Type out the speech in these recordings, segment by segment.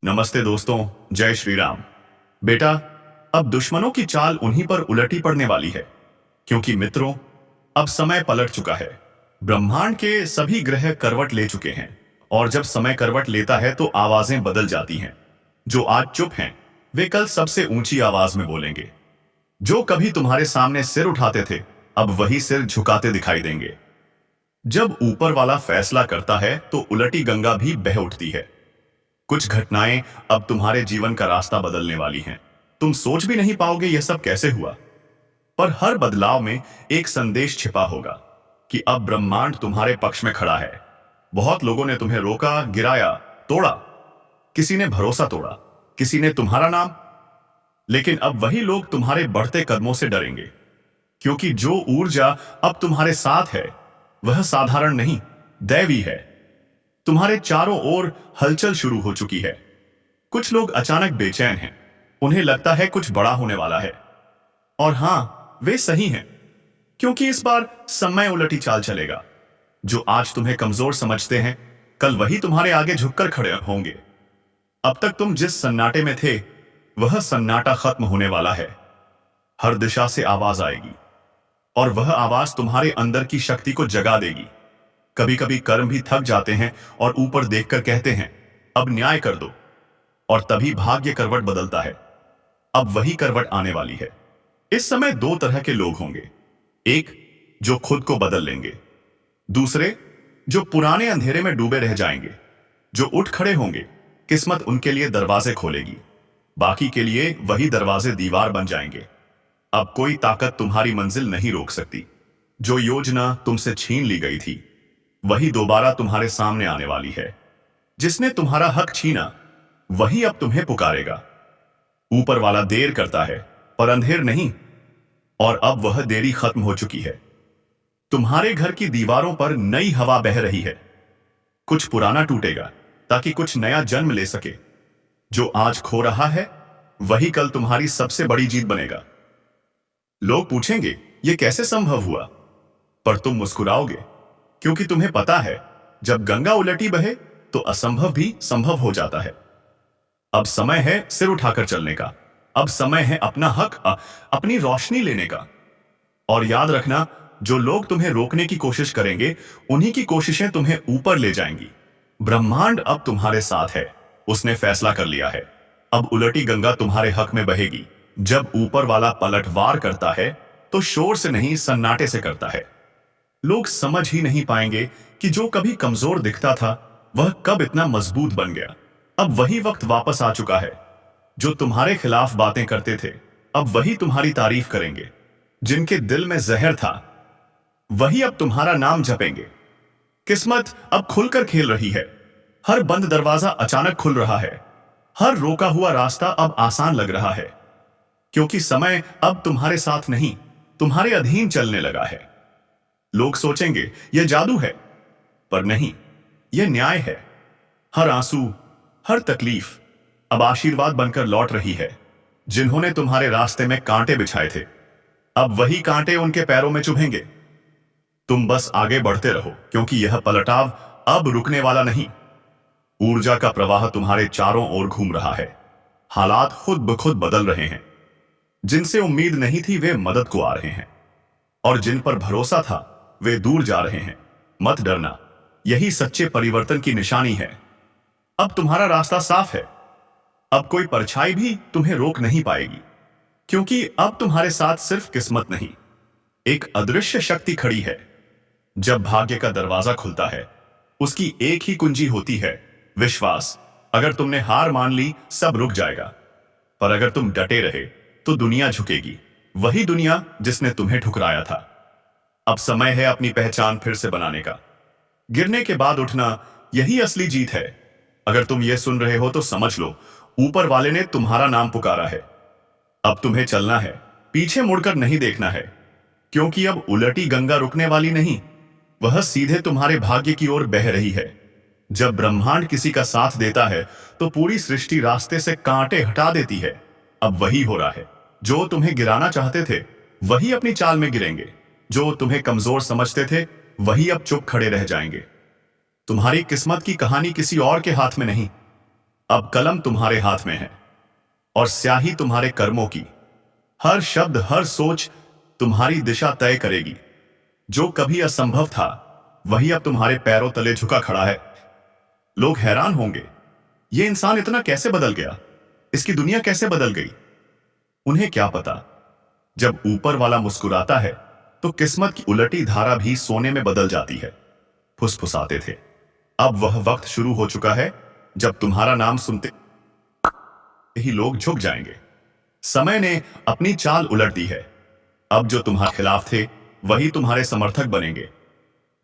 नमस्ते दोस्तों, जय श्री राम। बेटा, अब दुश्मनों की चाल उन्हीं पर उलटी पड़ने वाली है, क्योंकि मित्रों, अब समय पलट चुका है। ब्रह्मांड के सभी ग्रह करवट ले चुके हैं, और जब समय करवट लेता है तो आवाजें बदल जाती हैं। जो आज चुप हैं, वे कल सबसे ऊंची आवाज में बोलेंगे। जो कभी तुम्हारे सामने सिर उठाते थे, अब वही सिर झुकाते दिखाई देंगे। जब ऊपर वाला फैसला करता है तो उलटी गंगा भी बह उठती है। कुछ घटनाएं अब तुम्हारे जीवन का रास्ता बदलने वाली हैं। तुम सोच भी नहीं पाओगे यह सब कैसे हुआ। पर हर बदलाव में एक संदेश छिपा होगा कि अब ब्रह्मांड तुम्हारे पक्ष में खड़ा है। बहुत लोगों ने तुम्हें रोका, गिराया, तोड़ा। किसी ने भरोसा तोड़ा, किसी ने तुम्हारा नाम। लेकिन अब वही लोग तुम्हारे बढ़ते कदमों से डरेंगे, क्योंकि जो ऊर्जा अब तुम्हारे साथ है वह साधारण नहीं, दैवी है। तुम्हारे चारों ओर हलचल शुरू हो चुकी है। कुछ लोग अचानक बेचैन हैं। उन्हें लगता है कुछ बड़ा होने वाला है। और हां, वे सही हैं, क्योंकि इस बार समय उलटी चाल चलेगा। जो आज तुम्हें कमजोर समझते हैं, कल वही तुम्हारे आगे झुककर खड़े होंगे। अब तक तुम जिस सन्नाटे में थे, वह सन्नाटा खत्म होने वाला है। हर दिशा से आवाज आएगी, और वह आवाज तुम्हारे अंदर की शक्ति को जगा देगी। कभी कभी कर्म भी थक जाते हैं और ऊपर देखकर कहते हैं, अब न्याय कर दो। और तभी भाग्य करवट बदलता है। अब वही करवट आने वाली है। इस समय दो तरह के लोग होंगे। एक, जो खुद को बदल लेंगे। दूसरे, जो पुराने अंधेरे में डूबे रह जाएंगे। जो उठ खड़े होंगे, किस्मत उनके लिए दरवाजे खोलेगी। बाकी के लिए वही दरवाजे दीवार बन जाएंगे। अब कोई ताकत तुम्हारी मंजिल नहीं रोक सकती। जो योजना तुमसे छीन ली गई थी, वही दोबारा तुम्हारे सामने आने वाली है। जिसने तुम्हारा हक छीना, वही अब तुम्हें पुकारेगा। ऊपर वाला देर करता है, पर अंधेर नहीं। और अब वह देरी खत्म हो चुकी है। तुम्हारे घर की दीवारों पर नई हवा बह रही है। कुछ पुराना टूटेगा, ताकि कुछ नया जन्म ले सके। जो आज खो रहा है, वही कल तुम्हारी सबसे बड़ी जीत बनेगा। लोग पूछेंगे, यह कैसे संभव हुआ? पर तुम मुस्कुराओगे, क्योंकि तुम्हें पता है, जब गंगा उलटी बहे तो असंभव भी संभव हो जाता है। अब समय है सिर उठाकर चलने का। अब समय है अपना हक, अपनी रोशनी लेने का। और याद रखना, जो लोग तुम्हें रोकने की कोशिश करेंगे, उन्हीं की कोशिशें तुम्हें ऊपर ले जाएंगी। ब्रह्मांड अब तुम्हारे साथ है। उसने फैसला कर लिया है। अब उलटी गंगा तुम्हारे हक में बहेगी। जब ऊपर वाला पलटवार करता है, तो शोर से नहीं, सन्नाटे से करता है। लोग समझ ही नहीं पाएंगे कि जो कभी कमजोर दिखता था, वह कब इतना मजबूत बन गया। अब वही वक्त वापस आ चुका है। जो तुम्हारे खिलाफ बातें करते थे, अब वही तुम्हारी तारीफ करेंगे। जिनके दिल में जहर था, वही अब तुम्हारा नाम जपेंगे। किस्मत अब खुलकर खेल रही है। हर बंद दरवाजा अचानक खुल रहा है। हर रोका हुआ रास्ता अब आसान लग रहा है, क्योंकि समय अब तुम्हारे साथ नहीं, तुम्हारे अधीन चलने लगा है। लोग सोचेंगे यह जादू है, पर नहीं, यह न्याय है। हर आंसू, हर तकलीफ अब आशीर्वाद बनकर लौट रही है। जिन्होंने तुम्हारे रास्ते में कांटे बिछाए थे, अब वही कांटे उनके पैरों में चुभेंगे। तुम बस आगे बढ़ते रहो, क्योंकि यह पलटाव अब रुकने वाला नहीं। ऊर्जा का प्रवाह तुम्हारे चारों ओर घूम रहा है। हालात खुद ब खुद बदल रहे हैं। जिनसे उम्मीद नहीं थी, वे मदद को आ रहे हैं। और जिन पर भरोसा था, वे दूर जा रहे हैं। मत डरना, यही सच्चे परिवर्तन की निशानी है। अब तुम्हारा रास्ता साफ है। अब कोई परछाई भी तुम्हें रोक नहीं पाएगी, क्योंकि अब तुम्हारे साथ सिर्फ किस्मत नहीं, एक अदृश्य शक्ति खड़ी है। जब भाग्य का दरवाजा खुलता है, उसकी एक ही कुंजी होती है, विश्वास। अगर तुमने हार मान ली, सब रुक जाएगा। पर अगर तुम डटे रहे, तो दुनिया झुकेगी। वही दुनिया जिसने तुम्हें ठुकराया था। अब समय है अपनी पहचान फिर से बनाने का। गिरने के बाद उठना, यही असली जीत है। अगर तुम यह सुन रहे हो तो समझ लो, ऊपर वाले ने तुम्हारा नाम पुकारा है। अब तुम्हें चलना है, पीछे मुड़कर नहीं देखना है, क्योंकि अब उलटी गंगा रुकने वाली नहीं, वह सीधे तुम्हारे भाग्य की ओर बह रही है। जब ब्रह्मांड किसी का साथ देता है, तो पूरी सृष्टि रास्ते से कांटे हटा देती है। अब वही हो रहा है। जो तुम्हें गिराना चाहते थे, वही अपनी चाल में गिरेंगे। जो तुम्हें कमजोर समझते थे, वही अब चुप खड़े रह जाएंगे। तुम्हारी किस्मत की कहानी किसी और के हाथ में नहीं, अब कलम तुम्हारे हाथ में है और स्याही तुम्हारे कर्मों की। हर शब्द, हर सोच तुम्हारी दिशा तय करेगी। जो कभी असंभव था वही अब तुम्हारे पैरों तले झुका खड़ा है। लोग हैरान होंगे, ये इंसान इतना कैसे बदल गया, इसकी दुनिया कैसे बदल गई। उन्हें क्या पता, जब ऊपर वाला मुस्कुराता है तो किस्मत की उलटी धारा भी सोने में बदल जाती है। फुसफुसाते थे, अब वह वक्त शुरू हो चुका है जब तुम्हारा नाम सुनते ही लोग झुक जाएंगे। समय ने अपनी चाल उलट दी है। अब जो तुम्हारे खिलाफ थे वही तुम्हारे समर्थक बनेंगे।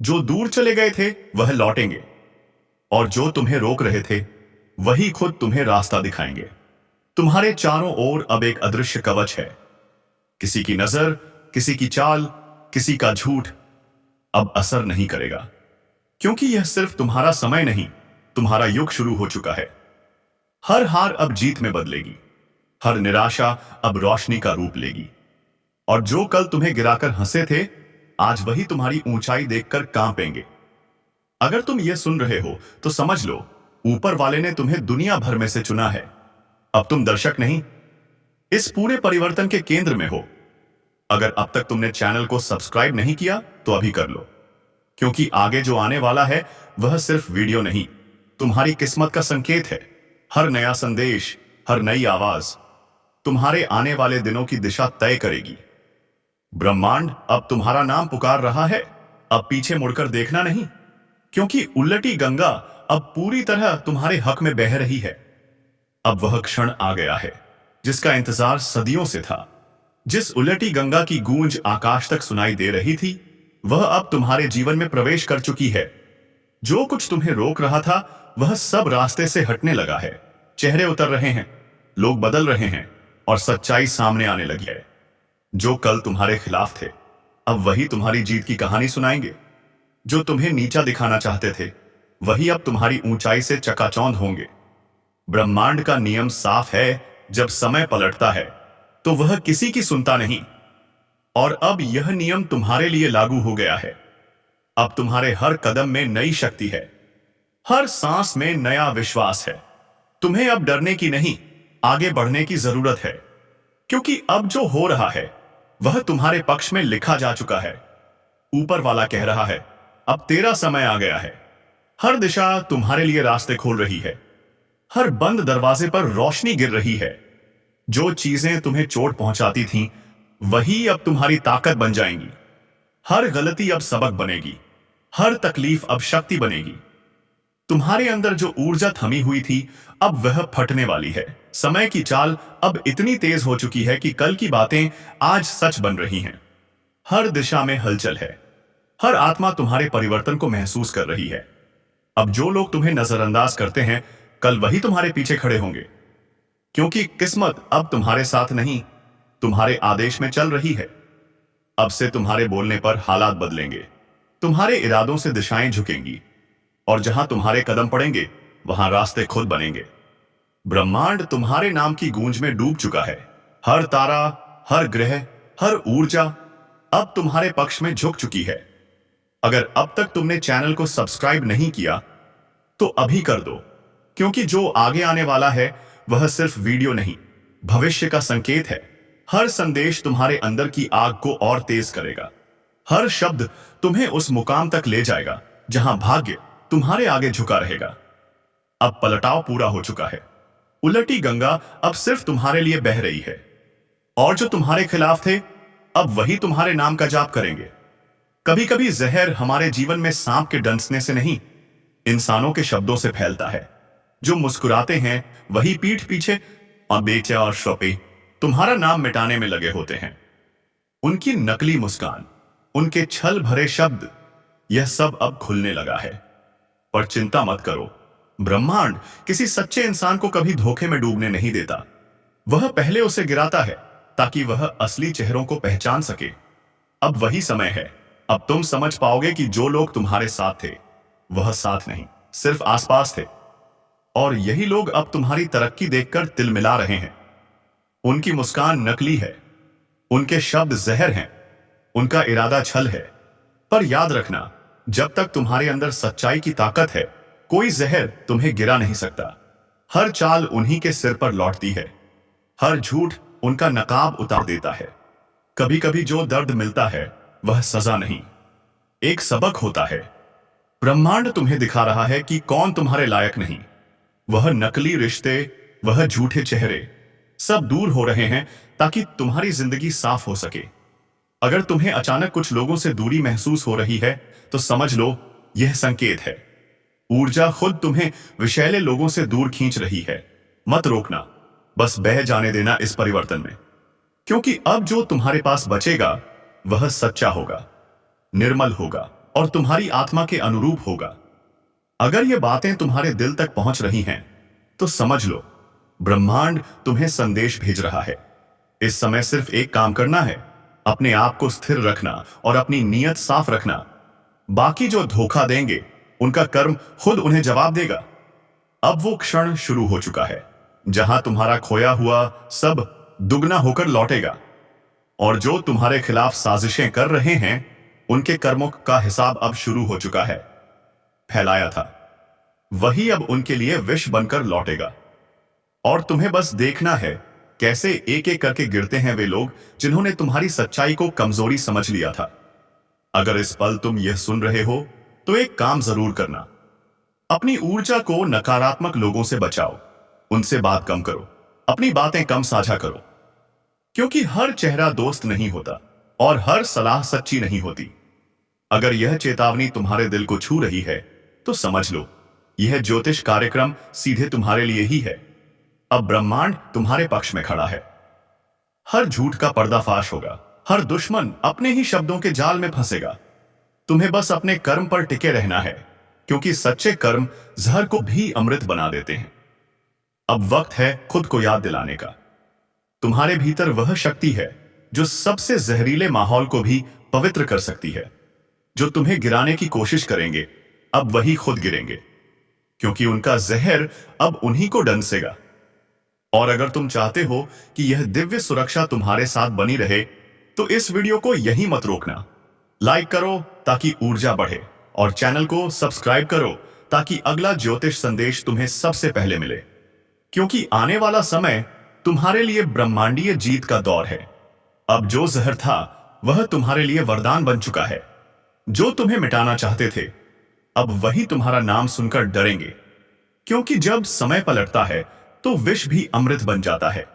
जो दूर चले गए थे वह लौटेंगे और जो तुम्हें रोक रहे थे वही खुद तुम्हें रास्ता दिखाएंगे। तुम्हारे चारों ओर अब एक अदृश्य कवच है। किसी की नजर, किसी की चाल, किसी का झूठ अब असर नहीं करेगा, क्योंकि यह सिर्फ तुम्हारा समय नहीं, तुम्हारा युग शुरू हो चुका है। हर हार अब जीत में बदलेगी, हर निराशा अब रोशनी का रूप लेगी। और जो कल तुम्हें गिराकर हंसे थे, आज वही तुम्हारी ऊंचाई देखकर कांपेंगे। अगर तुम यह सुन रहे हो तो समझ लो, ऊपर वाले ने तुम्हें दुनिया भर में से चुना है। अब तुम दर्शक नहीं, इस पूरे परिवर्तन के केंद्र में हो। अगर अब तक तुमने चैनल को सब्सक्राइब नहीं किया तो अभी कर लो, क्योंकि आगे जो आने वाला है वह सिर्फ वीडियो नहीं, तुम्हारी किस्मत का संकेत है। हर नया संदेश, हर नई आवाज तुम्हारे आने वाले दिनों की दिशा तय करेगी। ब्रह्मांड अब तुम्हारा नाम पुकार रहा है। अब पीछे मुड़कर देखना नहीं, क्योंकि उलटी गंगा अब पूरी तरह तुम्हारे हक में बह रही है। अब वह क्षण आ गया है जिसका इंतजार सदियों से था। जिस उलटी गंगा की गूंज आकाश तक सुनाई दे रही थी, वह अब तुम्हारे जीवन में प्रवेश कर चुकी है। जो कुछ तुम्हें रोक रहा था वह सब रास्ते से हटने लगा है। चेहरे उतर रहे हैं, लोग बदल रहे हैं और सच्चाई सामने आने लगी है। जो कल तुम्हारे खिलाफ थे अब वही तुम्हारी जीत की कहानी सुनाएंगे। जो तुम्हें नीचा दिखाना चाहते थे वही अब तुम्हारी ऊंचाई से चकाचौंध होंगे। ब्रह्मांड का नियम साफ है, जब समय पलटता है तो वह किसी की सुनता नहीं। और अब यह नियम तुम्हारे लिए लागू हो गया है। अब तुम्हारे हर कदम में नई शक्ति है, हर सांस में नया विश्वास है। तुम्हें अब डरने की नहीं, आगे बढ़ने की जरूरत है, क्योंकि अब जो हो रहा है वह तुम्हारे पक्ष में लिखा जा चुका है। ऊपर वाला कह रहा है, अब तेरा समय आ गया है। हर दिशा तुम्हारे लिए रास्ते खोल रही है, हर बंद दरवाजे पर रोशनी गिर रही है। जो चीजें तुम्हें चोट पहुंचाती थीं, वही अब तुम्हारी ताकत बन जाएंगी। हर गलती अब सबक बनेगी, हर तकलीफ अब शक्ति बनेगी। तुम्हारे अंदर जो ऊर्जा थमी हुई थी अब वह फटने वाली है। समय की चाल अब इतनी तेज हो चुकी है कि कल की बातें आज सच बन रही हैं। हर दिशा में हलचल है, हर आत्मा तुम्हारे परिवर्तन को महसूस कर रही है। अब जो लोग तुम्हें नजरअंदाज करते हैं, कल वही तुम्हारे पीछे खड़े होंगे, क्योंकि किस्मत अब तुम्हारे साथ नहीं, तुम्हारे आदेश में चल रही है। अब से तुम्हारे बोलने पर हालात बदलेंगे, तुम्हारे इरादों से दिशाएं झुकेंगी और जहां तुम्हारे कदम पड़ेंगे वहां रास्ते खुद बनेंगे। ब्रह्मांड तुम्हारे नाम की गूंज में डूब चुका है। हर तारा, हर ग्रह, हर ऊर्जा अब तुम्हारे पक्ष में झुक चुकी है। अगर अब तक तुमने चैनल को सब्सक्राइब नहीं किया तो अभी कर दो, क्योंकि जो आगे आने वाला है वह सिर्फ वीडियो नहीं, भविष्य का संकेत है। हर संदेश तुम्हारे अंदर की आग को और तेज करेगा। हर शब्द तुम्हें उस मुकाम तक ले जाएगा जहां भाग्य तुम्हारे आगे झुका रहेगा। अब पलटाव पूरा हो चुका है। उलटी गंगा अब सिर्फ तुम्हारे लिए बह रही है, और जो तुम्हारे खिलाफ थे अब वही तुम्हारे नाम का जाप करेंगे। कभी कभी जहर हमारे जीवन में सांप के डंसने से नहीं, इंसानों के शब्दों से फैलता है। जो मुस्कुराते हैं वही पीठ पीछे और बेचे और शोपे तुम्हारा नाम मिटाने में लगे होते हैं। उनकी नकली मुस्कान, उनके छल भरे शब्द, यह सब अब खुलने लगा है। पर चिंता मत करो, ब्रह्मांड किसी सच्चे इंसान को कभी धोखे में डूबने नहीं देता। वह पहले उसे गिराता है ताकि वह असली चेहरों को पहचान सके। अब वही समय है, अब तुम समझ पाओगे कि जो लोग तुम्हारे साथ थे वह साथ नहीं, सिर्फ आसपास थे। और यही लोग अब तुम्हारी तरक्की देखकर तिलमिला रहे हैं। उनकी मुस्कान नकली है, उनके शब्द जहर हैं, उनका इरादा छल है। पर याद रखना, जब तक तुम्हारे अंदर सच्चाई की ताकत है, कोई जहर तुम्हें गिरा नहीं सकता। हर चाल उन्हीं के सिर पर लौटती है। हर झूठ उनका नकाब उतार देता है। कभी कभी जो दर्द मिलता है वह सजा नहीं, एक सबक होता है। ब्रह्मांड तुम्हें दिखा रहा है कि कौन तुम्हारे लायक नहीं। वह नकली रिश्ते, वह झूठे चेहरे सब दूर हो रहे हैं ताकि तुम्हारी जिंदगी साफ हो सके। अगर तुम्हें अचानक कुछ लोगों से दूरी महसूस हो रही है तो समझ लो यह संकेत है। ऊर्जा खुद तुम्हें विषैले लोगों से दूर खींच रही है। मत रोकना, बस बह जाने देना इस परिवर्तन में, क्योंकि अब जो तुम्हारे पास बचेगा वह सच्चा होगा, निर्मल होगा और तुम्हारी आत्मा के अनुरूप होगा। अगर ये बातें तुम्हारे दिल तक पहुंच रही हैं तो समझ लो ब्रह्मांड तुम्हें संदेश भेज रहा है। इस समय सिर्फ एक काम करना है, अपने आप को स्थिर रखना और अपनी नीयत साफ रखना। बाकी जो धोखा देंगे उनका कर्म खुद उन्हें जवाब देगा। अब वो क्षण शुरू हो चुका है जहां तुम्हारा खोया हुआ सब दुगना होकर लौटेगा, और जो तुम्हारे खिलाफ साजिशें कर रहे हैं उनके कर्मों का हिसाब अब शुरू हो चुका है। फैलाया था वही अब उनके लिए विष बनकर लौटेगा, और तुम्हें बस देखना है कैसे एक एक करके गिरते हैं वे लोग जिन्होंने तुम्हारी सच्चाई को कमजोरी समझ लिया था। अगर इस पल तुम यह सुन रहे हो तो एक काम जरूर करना, अपनी ऊर्जा को नकारात्मक लोगों से बचाओ, उनसे बात कम करो, अपनी बातें कम साझा करो, क्योंकि हर चेहरा दोस्त नहीं होता और हर सलाह सच्ची नहीं होती। अगर यह चेतावनी तुम्हारे दिल को छू रही है तो समझ लो यह ज्योतिष कार्यक्रम सीधे तुम्हारे लिए ही है। अब ब्रह्मांड तुम्हारे पक्ष में खड़ा है। हर झूठ का पर्दाफाश होगा, हर दुश्मन अपने ही शब्दों के जाल में फंसेगा। तुम्हें बस अपने कर्म पर टिके रहना है, क्योंकि सच्चे कर्म जहर को भी अमृत बना देते हैं। अब वक्त है खुद को याद दिलाने का। तुम्हारे भीतर वह शक्ति है जो सबसे जहरीले माहौल को भी पवित्र कर सकती है। जो तुम्हें गिराने की कोशिश करेंगे अब वही खुद गिरेंगे, क्योंकि उनका जहर अब उन्हीं को डंसेगा। और अगर तुम चाहते हो कि यह दिव्य सुरक्षा तुम्हारे साथ बनी रहे तो इस वीडियो को यहीं मत रोकना। लाइक करो ताकि ऊर्जा बढ़े, और चैनल को सब्सक्राइब करो ताकि अगला ज्योतिष संदेश तुम्हें सबसे पहले मिले, क्योंकि आने वाला समय तुम्हारे लिए ब्रह्मांडीय जीत का दौर है। अब जो जहर था वह तुम्हारे लिए वरदान बन चुका है। जो तुम्हें मिटाना चाहते थे अब वही तुम्हारा नाम सुनकर डरेंगे, क्योंकि जब समय पलटता है तो विष भी अमृत बन जाता है।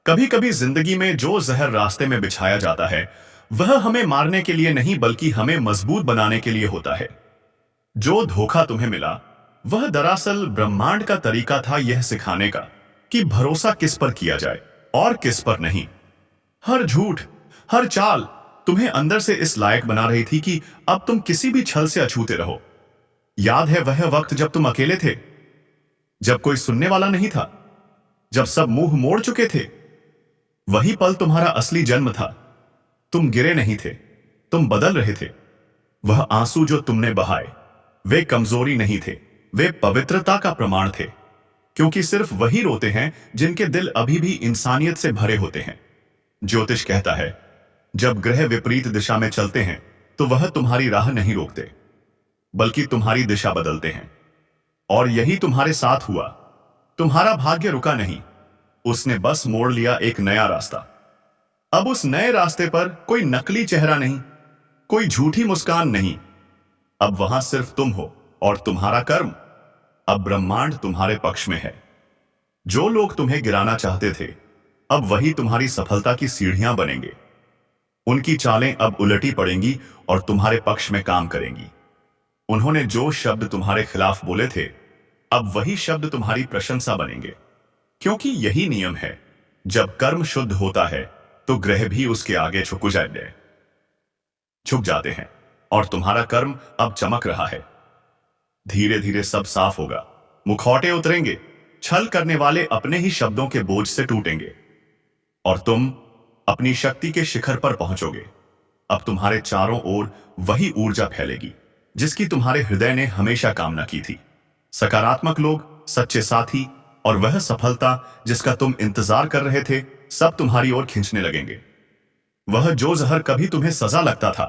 कभी कभी जिंदगी में जो जहर रास्ते में बिछाया जाता है वह हमें मारने के लिए नहीं बल्कि हमें मजबूत बनाने के लिए होता है। जो धोखा तुम्हें मिला वह दरअसल ब्रह्मांड का तरीका था यह सिखाने का कि भरोसा किस पर किया जाए और किस पर नहीं। हर झूठ, हर चाल तुम्हें अंदर से इस लायक बना रही थी कि अब तुम किसी भी छल से अछूते रहो। याद है वह वक्त जब तुम अकेले थे, जब कोई सुनने वाला नहीं था, जब सब मुंह मोड़ चुके थे? वही पल तुम्हारा असली जन्म था। तुम गिरे नहीं थे, तुम बदल रहे थे। वह आंसू जो तुमने बहाए वे कमजोरी नहीं थे, वे पवित्रता का प्रमाण थे, क्योंकि सिर्फ वही रोते हैं जिनके दिल अभी भी इंसानियत से भरे होते हैं। ज्योतिष कहता है जब ग्रह विपरीत दिशा में चलते हैं तो वह तुम्हारी राह नहीं रोकते बल्कि तुम्हारी दिशा बदलते हैं, और यही तुम्हारे साथ हुआ। तुम्हारा भाग्य रुका नहीं, उसने बस मोड़ लिया एक नया रास्ता। अब उस नए रास्ते पर कोई नकली चेहरा नहीं, कोई झूठी मुस्कान नहीं। अब वहां सिर्फ तुम हो और तुम्हारा कर्म। अब ब्रह्मांड तुम्हारे पक्ष में है। जो लोग तुम्हें गिराना चाहते थे अब वही तुम्हारी सफलता की सीढ़ियां बनेंगे। उनकी चालें अब उलटी पड़ेंगी और तुम्हारे पक्ष में काम करेंगी। उन्होंने जो शब्द तुम्हारे खिलाफ बोले थे अब वही शब्द तुम्हारी प्रशंसा बनेंगे, क्योंकि यही नियम है, जब कर्म शुद्ध होता है तो ग्रह भी उसके आगे झुक जाते हैं, और तुम्हारा कर्म अब चमक रहा है। धीरे धीरे सब साफ होगा, मुखौटे उतरेंगे, छल करने वाले अपने ही शब्दों के बोझ से टूटेंगे, और तुम अपनी शक्ति के शिखर पर पहुंचोगे। अब तुम्हारे चारों ओर वही ऊर्जा फैलेगी जिसकी तुम्हारे हृदय ने हमेशा कामना की थी। सकारात्मक लोग, सच्चे साथी और वह सफलता जिसका तुम इंतजार कर रहे थे सब तुम्हारी ओर खींचने लगेंगे। वह जो जहर कभी तुम्हें सजा लगता था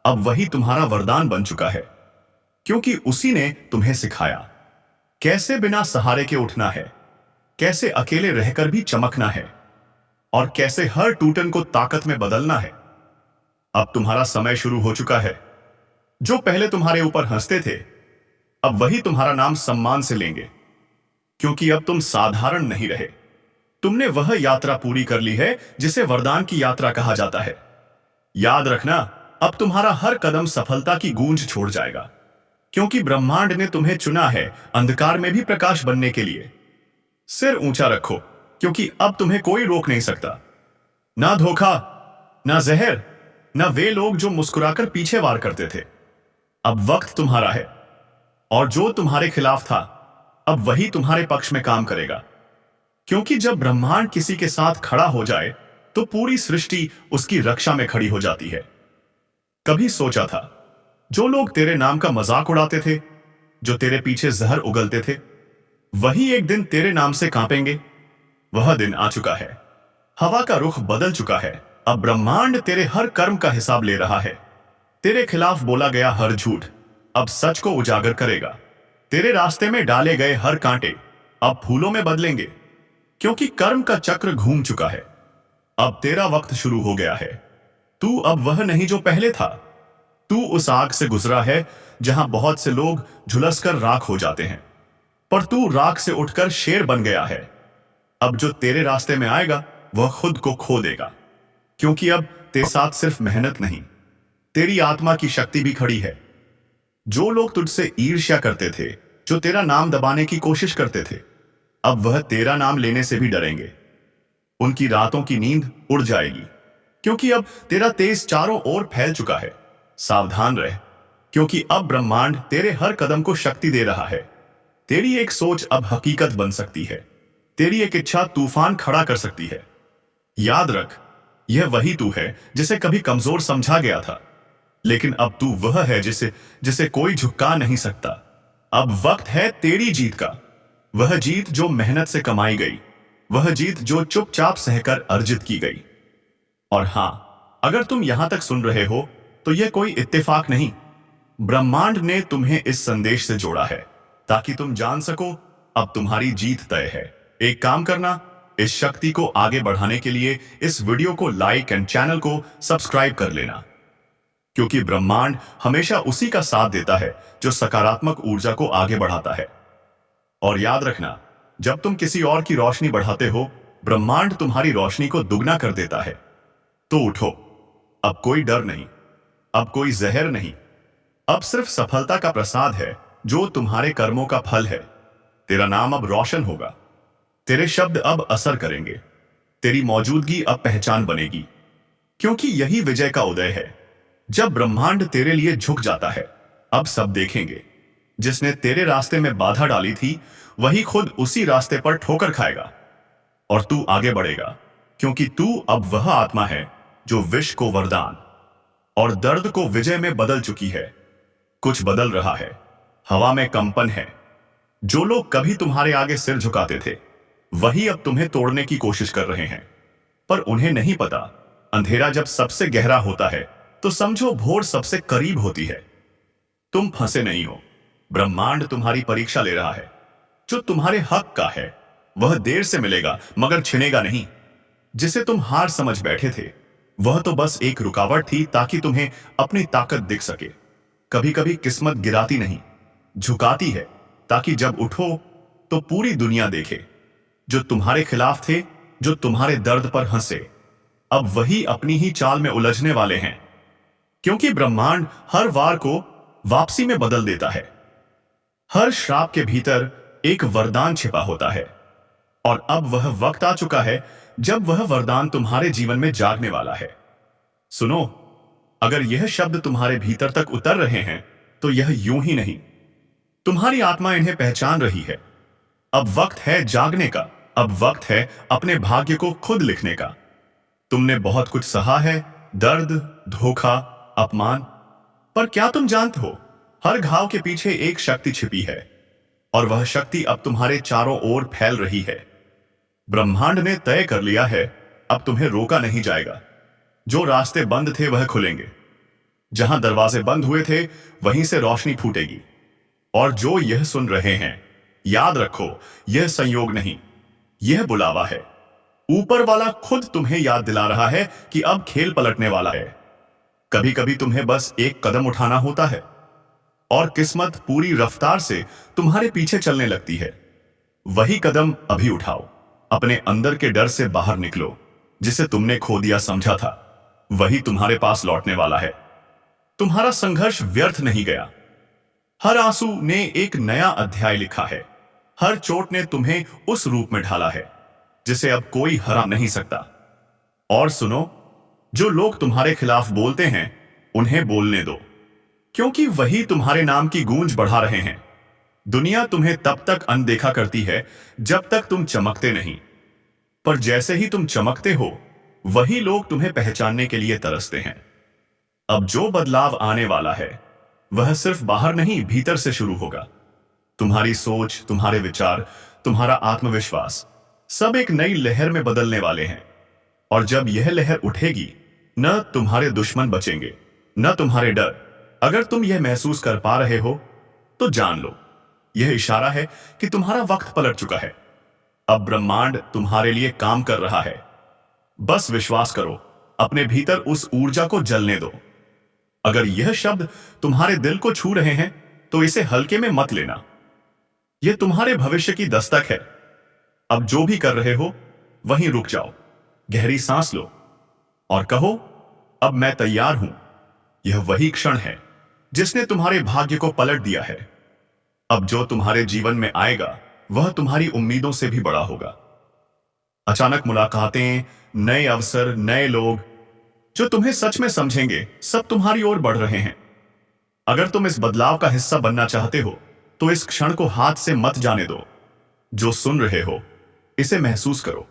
अब वही तुम्हारा वरदान बन चुका है, क्योंकि उसी ने तुम्हें सिखाया कैसे बिना सहारे के उठना है, कैसे अकेले रहकर भी चमकना है, और कैसे हर टूटन को ताकत में बदलना है। अब तुम्हारा समय शुरू हो चुका है। जो पहले तुम्हारे ऊपर हंसते थे, अब वही तुम्हारा नाम सम्मान से लेंगे, क्योंकि अब तुम साधारण नहीं रहे। तुमने वह यात्रा पूरी कर ली है जिसे वरदान की यात्रा कहा जाता है। याद रखना, अब तुम्हारा हर कदम सफलता की गूंज छोड़ जाएगा, क्योंकि ब्रह्मांड ने तुम्हें चुना है अंधकार में भी प्रकाश बनने के लिए। सिर ऊंचा रखो, क्योंकि अब तुम्हें कोई रोक नहीं सकता। ना धोखा, ना जहर, ना वे लोग जो मुस्कुराकर पीछे वार करते थे। अब वक्त तुम्हारा है, और जो तुम्हारे खिलाफ था, अब वही तुम्हारे पक्ष में काम करेगा। क्योंकि जब ब्रह्मांड किसी के साथ खड़ा हो जाए, तो पूरी सृष्टि उसकी रक्षा में खड़ी हो जाती है। कभी सोचा था, जो लोग तेरे नाम का मजाक उड़ाते थे, जो तेरे पीछे जहर उगलते थे, वही एक दिन तेरे नाम से कांपेंगे। वह दिन आ चुका है। हवा का रुख बदल चुका है। अब ब्रह्मांड तेरे हर कर्म का हिसाब ले रहा है। तेरे खिलाफ बोला गया हर झूठ अब सच को उजागर करेगा। तेरे रास्ते में डाले गए हर कांटे अब फूलों में बदलेंगे, क्योंकि कर्म का चक्र घूम चुका है। अब तेरा वक्त शुरू हो गया है। तू अब वह नहीं जो पहले था। तू उस आग से गुजरा है जहां बहुत से लोग झुलसकर राख हो जाते हैं, पर तू राख से उठकर शेर बन गया है। अब जो तेरे रास्ते में आएगा वह खुद को खो देगा, क्योंकि अब तेरे साथ सिर्फ मेहनत नहीं, तेरी आत्मा की शक्ति भी खड़ी है। जो लोग तुझसे ईर्ष्या करते थे, जो तेरा नाम दबाने की कोशिश करते थे, अब वह तेरा नाम लेने से भी डरेंगे। उनकी रातों की नींद उड़ जाएगी, क्योंकि अब तेरा तेज चारों ओर फैल चुका है। सावधान रह, क्योंकि अब ब्रह्मांड तेरे हर कदम को शक्ति दे रहा है। तेरी एक सोच अब हकीकत बन सकती है। तेरी एक इच्छा तूफान खड़ा कर सकती है। याद रख, यह वही तू है जिसे कभी कमजोर समझा गया था, लेकिन अब तू वह है जिसे कोई झुका नहीं सकता। अब वक्त है तेरी जीत का, वह जीत जो मेहनत से कमाई गई, वह जीत जो चुपचाप सहकर अर्जित की गई। और हां, अगर तुम यहां तक सुन रहे हो तो यह कोई इत्तेफाक नहीं। ब्रह्मांड ने तुम्हें इस संदेश से जोड़ा है ताकि तुम जान सको अब तुम्हारी जीत तय है। एक काम करना, इस शक्ति को आगे बढ़ाने के लिए इस वीडियो को लाइक एंड चैनल को सब्सक्राइब कर लेना, क्योंकि ब्रह्मांड हमेशा उसी का साथ देता है जो सकारात्मक ऊर्जा को आगे बढ़ाता है। और याद रखना, जब तुम किसी और की रोशनी बढ़ाते हो, ब्रह्मांड तुम्हारी रोशनी को दुगना कर देता है। तो उठो, अब कोई डर नहीं, अब कोई जहर नहीं, अब सिर्फ सफलता का प्रसाद है जो तुम्हारे कर्मों का फल है। तेरा नाम अब रोशन होगा, तेरे शब्द अब असर करेंगे, तेरी मौजूदगी अब पहचान बनेगी, क्योंकि यही विजय का उदय है। जब ब्रह्मांड तेरे लिए झुक जाता है, अब सब देखेंगे, जिसने तेरे रास्ते में बाधा डाली थी वही खुद उसी रास्ते पर ठोकर खाएगा। और तू आगे बढ़ेगा, क्योंकि तू अब वह आत्मा है जो विष को वरदान और दर्द को विजय में बदल चुकी है। कुछ बदल रहा है, हवा में कंपन है। जो लोग कभी तुम्हारे आगे सिर झुकाते थे, वही अब तुम्हें तोड़ने की कोशिश कर रहे हैं, पर उन्हें नहीं पता, अंधेरा जब सबसे गहरा होता है तो समझो भोर सबसे करीब होती है। तुम फंसे नहीं हो, ब्रह्मांड तुम्हारी परीक्षा ले रहा है। जो तुम्हारे हक का है वह देर से मिलेगा, मगर छिनेगा नहीं। जिसे तुम हार समझ बैठे थे, वह तो बस एक रुकावट थी ताकि तुम्हें अपनी ताकत दिख सके। कभी कभी किस्मत गिराती नहीं, झुकाती है, ताकि जब उठो तो पूरी दुनिया देखे। जो तुम्हारे खिलाफ थे, जो तुम्हारे दर्द पर हंसे, अब वही अपनी ही चाल में उलझने वाले हैं, क्योंकि ब्रह्मांड हर वार को वापसी में बदल देता है। हर श्राप के भीतर एक वरदान छिपा होता है, और अब वह वक्त आ चुका है जब वह वरदान तुम्हारे जीवन में जागने वाला है। सुनो, अगर यह शब्द तुम्हारे भीतर तक उतर रहे हैं तो यह यूं ही नहीं, तुम्हारी आत्मा इन्हें पहचान रही है। अब वक्त है जागने का, अब वक्त है अपने भाग्य को खुद लिखने का। तुमने बहुत कुछ सहा है, दर्द, धोखा, अपमान, पर क्या तुम जानते हो, हर घाव के पीछे एक शक्ति छिपी है, और वह शक्ति अब तुम्हारे चारों ओर फैल रही है। ब्रह्मांड ने तय कर लिया है, अब तुम्हें रोका नहीं जाएगा। जो रास्ते बंद थे वह खुलेंगे, जहां दरवाजे बंद हुए थे वहीं से रोशनी फूटेगी। और जो यह सुन रहे हैं, याद रखो, यह संयोग नहीं, यह बुलावा है। ऊपर वाला खुद तुम्हें याद दिला रहा है कि अब खेल पलटने वाला है। कभी कभी तुम्हें बस एक कदम उठाना होता है और किस्मत पूरी रफ्तार से तुम्हारे पीछे चलने लगती है। वही कदम अभी उठाओ। अपने अंदर के डर से बाहर निकलो। जिसे तुमने खो दिया समझा था, वही तुम्हारे पास लौटने वाला है। तुम्हारा संघर्ष व्यर्थ नहीं गया। हर आंसू ने एक नया अध्याय लिखा है। हर चोट ने तुम्हें उस रूप में ढाला है जिसे अब कोई हरा नहीं सकता। और सुनो, जो लोग तुम्हारे खिलाफ बोलते हैं उन्हें बोलने दो, क्योंकि वही तुम्हारे नाम की गूंज बढ़ा रहे हैं। दुनिया तुम्हें तब तक अनदेखा करती है जब तक तुम चमकते नहीं, पर जैसे ही तुम चमकते हो वही लोग तुम्हें पहचानने के लिए तरसते हैं। अब जो बदलाव आने वाला है वह सिर्फ बाहर नहीं, भीतर से शुरू होगा। तुम्हारी सोच, तुम्हारे विचार, तुम्हारा आत्मविश्वास सब एक नई लहर में बदलने वाले हैं। और जब यह लहर उठेगी, न तुम्हारे दुश्मन बचेंगे, न तुम्हारे डर। अगर तुम यह महसूस कर पा रहे हो तो जान लो, यह इशारा है कि तुम्हारा वक्त पलट चुका है। अब ब्रह्मांड तुम्हारे लिए काम कर रहा है। बस विश्वास करो, अपने भीतर उस ऊर्जा को जलने दो। अगर यह शब्द तुम्हारे दिल को छू रहे हैं तो इसे हल्के में मत लेना। यह तुम्हारे भविष्य की दस्तक है। अब जो भी कर रहे हो वहीं रुक जाओ, गहरी सांस लो और कहो, अब मैं तैयार हूं। यह वही क्षण है जिसने तुम्हारे भाग्य को पलट दिया है। अब जो तुम्हारे जीवन में आएगा वह तुम्हारी उम्मीदों से भी बड़ा होगा। अचानक मुलाकातें, नए अवसर, नए लोग जो तुम्हें सच में समझेंगे, सब तुम्हारी ओर बढ़ रहे हैं। अगर तुम इस बदलाव का हिस्सा बनना चाहते हो तो इस क्षण को हाथ से मत जाने दो। जो सुन रहे हो इसे महसूस करो।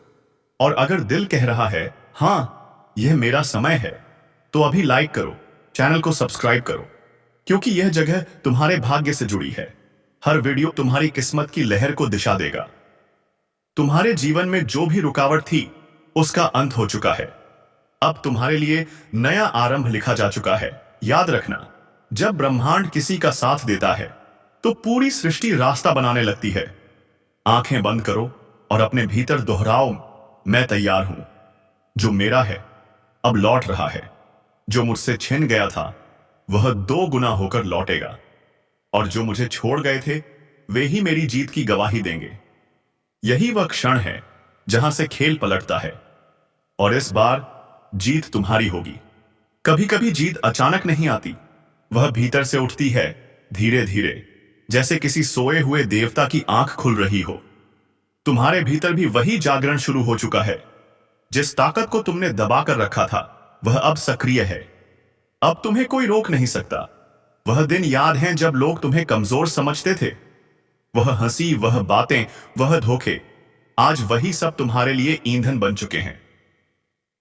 और अगर दिल कह रहा है हां, यह मेरा समय है, तो अभी लाइक करो, चैनल को सब्सक्राइब करो, क्योंकि यह जगह तुम्हारे भाग्य से जुड़ी है। हर वीडियो तुम्हारी किस्मत की लहर को दिशा देगा। तुम्हारे जीवन में जो भी रुकावट थी उसका अंत हो चुका है। अब तुम्हारे लिए नया आरंभ लिखा जा चुका है। याद रखना, जब ब्रह्मांड किसी का साथ देता है तो पूरी सृष्टि रास्ता बनाने लगती है। आंखें बंद करो और अपने भीतर दोहराओ, मैं तैयार हूं। जो मेरा है अब लौट रहा है। जो मुझसे छिन गया था वह 2 गुना होकर लौटेगा। और जो मुझे छोड़ गए थे वे ही मेरी जीत की गवाही देंगे। यही वह क्षण है जहां से खेल पलटता है। और इस बार जीत तुम्हारी होगी। कभी कभी जीत अचानक नहीं आती, वह भीतर से उठती है, धीरे धीरे, जैसे किसी सोए हुए देवता की आंख खुल रही हो। तुम्हारे भीतर भी वही जागरण शुरू हो चुका है। जिस ताकत को तुमने दबा कर रखा था वह अब सक्रिय है। अब तुम्हें कोई रोक नहीं सकता। वह दिन याद हैं जब लोग तुम्हें कमजोर समझते थे? वह हंसी, वह बातें, वह धोखे, आज वही सब तुम्हारे लिए ईंधन बन चुके हैं।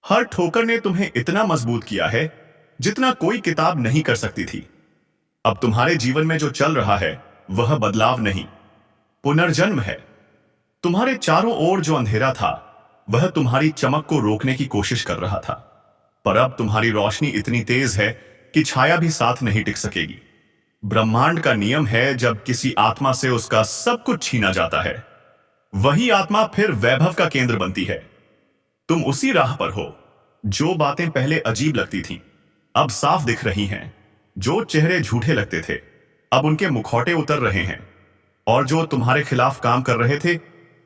हर ठोकर ने तुम्हें इतना मजबूत किया है जितना कोई किताब नहीं कर सकती थी। अब तुम्हारे जीवन में जो चल रहा है वह बदलाव नहीं, पुनर्जन्म है। तुम्हारे चारों ओर जो अंधेरा था वह तुम्हारी चमक को रोकने की कोशिश कर रहा था, पर अब तुम्हारी रोशनी इतनी तेज है कि छाया भी साथ नहीं टिक सकेगी। ब्रह्मांड का नियम है, जब किसी आत्मा से उसका सब कुछ छीना जाता है वही आत्मा फिर वैभव का केंद्र बनती है। तुम उसी राह पर हो। जो बातें पहले अजीब लगती थीं अब साफ दिख रही हैं। जो चेहरे झूठे लगते थे अब उनके मुखौटे उतर रहे हैं। और जो तुम्हारे खिलाफ काम कर रहे थे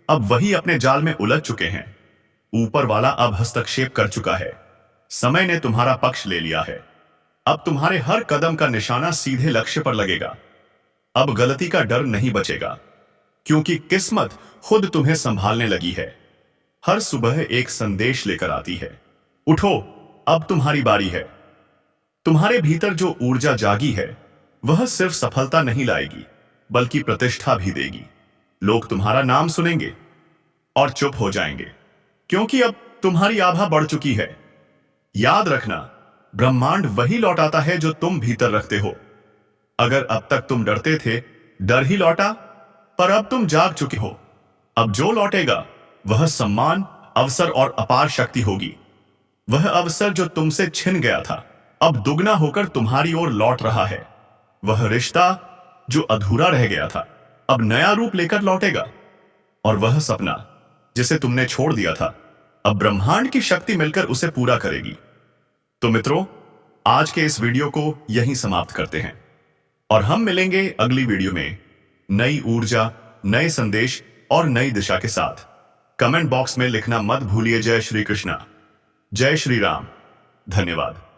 अब वही अपने जाल में उलझ चुके हैं। ऊपर वाला अब हस्तक्षेप कर चुका है। समय ने तुम्हारा पक्ष ले लिया है। अब तुम्हारे हर कदम का निशाना सीधे लक्ष्य पर लगेगा। अब गलती का डर नहीं बचेगा, क्योंकि किस्मत खुद तुम्हें संभालने लगी है। हर सुबह एक संदेश लेकर आती है, उठो, अब तुम्हारी बारी है। तुम्हारे भीतर जो ऊर्जा जागी है वह सिर्फ सफलता नहीं लाएगी बल्कि प्रतिष्ठा भी देगी। लोग तुम्हारा नाम सुनेंगे और चुप हो जाएंगे, क्योंकि अब तुम्हारी आभा बढ़ चुकी है। याद रखना, ब्रह्मांड वही लौटाता है जो तुम भीतर रखते हो। अगर अब तक तुम डरते थे, डर ही लौटा, पर अब तुम जाग चुके हो। अब जो लौटेगा वह सम्मान, अवसर और अपार शक्ति होगी। वह अवसर जो तुमसे छिन गया था अब दुगना होकर तुम्हारी ओर लौट रहा है। वह रिश्ता जो अधूरा रह गया था अब नया रूप लेकर लौटेगा और वह सपना जिसे तुमने छोड़ दिया था अब ब्रह्मांड की शक्ति मिलकर उसे पूरा करेगी। तो मित्रों, आज के इस वीडियो को यहीं समाप्त करते हैं और हम मिलेंगे अगली वीडियो में नई ऊर्जा, नए संदेश और नई दिशा के साथ। कमेंट बॉक्स में लिखना मत भूलिए। जय श्री कृष्णा, जय श्री राम। धन्यवाद।